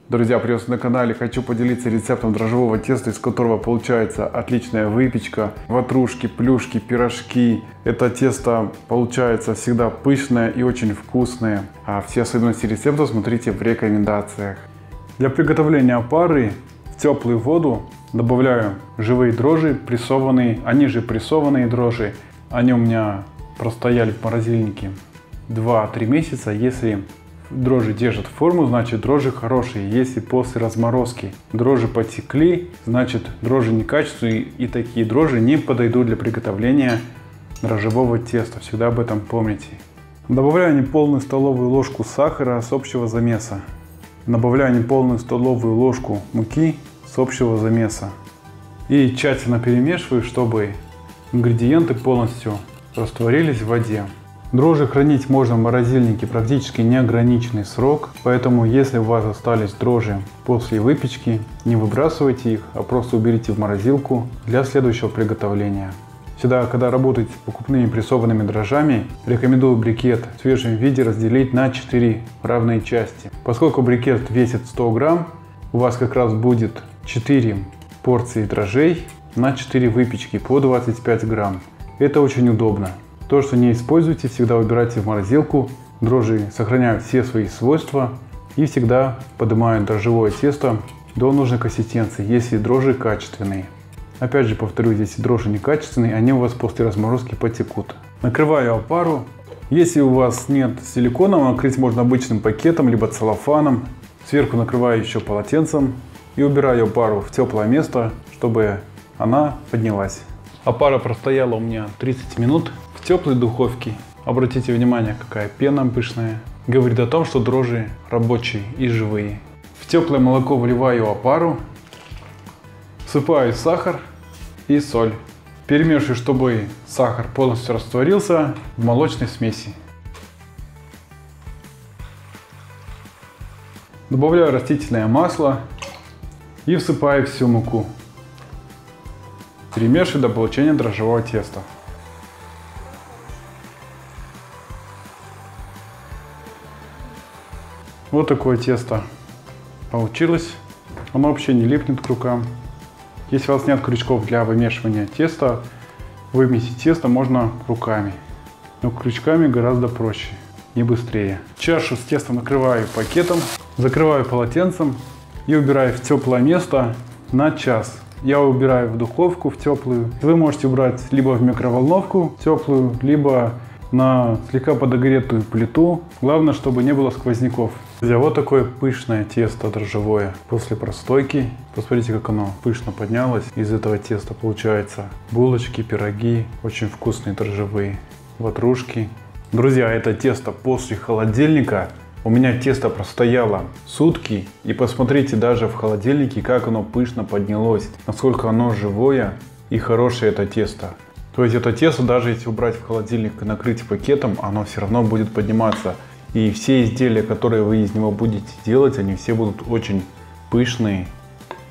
Друзья, приветствую на канале. Хочу поделиться рецептом дрожжевого теста, из которого получается отличная выпечка, ватрушки, плюшки, пирожки. Это тесто получается всегда пышное и очень вкусное. А все особенности рецепта смотрите в рекомендациях. Для приготовления опары в теплую воду добавляю живые дрожжи, прессованные, они же прессованные дрожжи. Они у меня простояли в морозильнике 2-3 месяца. Если дрожжи держат форму, значит дрожжи хорошие. Если после разморозки дрожжи потекли, значит дрожжи некачественные, и такие дрожжи не подойдут для приготовления дрожжевого теста. Всегда об этом помните. Добавляю неполную столовую ложку сахара с общего замеса. Добавляю неполную столовую ложку муки с общего замеса. И тщательно перемешиваю, чтобы ингредиенты полностью растворились в воде. Дрожжи хранить можно в морозильнике практически неограниченный срок, поэтому если у вас остались дрожжи после выпечки, не выбрасывайте их, а просто уберите в морозилку для следующего приготовления. Всегда, когда работаете с покупными прессованными дрожжами, рекомендую брикет в свежем виде разделить на 4 равные части. Поскольку брикет весит 100 грамм, у вас как раз будет 4 порции дрожжей на 4 выпечки по 25 грамм. Это очень удобно. То, что не используйте, всегда убирайте в морозилку. Дрожжи сохраняют все свои свойства и всегда поднимают дрожжевое тесто до нужной консистенции, если дрожжи качественные. Опять же повторюсь, если дрожжи некачественные, они у вас после разморозки потекут. Накрываю опару. Если у вас нет силикона, накрыть можно обычным пакетом, либо целлофаном. Сверху накрываю еще полотенцем и убираю опару в теплое место, чтобы она поднялась. Опара простояла у меня 30 минут в теплой духовке. Обратите внимание, какая пена пышная. Говорит о том, что дрожжи рабочие и живые. В теплое молоко вливаю опару, всыпаю сахар и соль. Перемешиваю, чтобы сахар полностью растворился в молочной смеси. Добавляю растительное масло и всыпаю всю муку. Перемешиваю до получения дрожжевого теста. Вот такое тесто получилось. Оно вообще не липнет к рукам. Если у вас нет крючков для вымешивания теста, вымесить тесто можно руками. Но крючками гораздо проще и быстрее. Чашу с тестом накрываю пакетом, закрываю полотенцем и убираю в теплое место на час. Я убираю в духовку в теплую. Вы можете убрать либо в микроволновку теплую, либо на слегка подогретую плиту. Главное, чтобы не было сквозняков. Друзья, вот такое пышное тесто дрожжевое после простойки. Посмотрите, как оно пышно поднялось. Из этого теста получаются булочки, пироги, очень вкусные дрожжевые, ватрушки. Друзья, это тесто после холодильника. У меня тесто простояло сутки, и посмотрите даже в холодильнике, как оно пышно поднялось, насколько оно живое и хорошее это тесто. То есть это тесто, даже если убрать в холодильник и накрыть пакетом, оно все равно будет подниматься. И все изделия, которые вы из него будете делать, они все будут очень пышные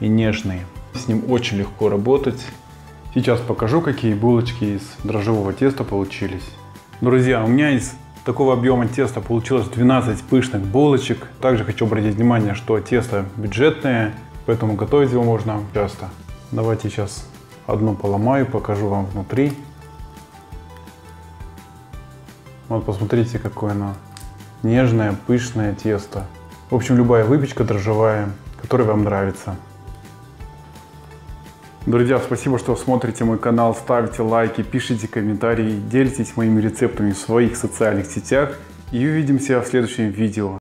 и нежные. С ним очень легко работать. Сейчас покажу, какие булочки из дрожжевого теста получились. Друзья, у меня из такого объема теста получилось 12 пышных булочек. Также хочу обратить внимание, что тесто бюджетное, поэтому готовить его можно часто. Давайте сейчас одну поломаю, покажу вам внутри. Вот посмотрите, какое оно нежное, пышное тесто. В общем, любая выпечка дрожжевая, которая вам нравится. Друзья, спасибо, что смотрите мой канал, ставите лайки, пишите комментарии, делитесь моими рецептами в своих социальных сетях. И увидимся в следующем видео.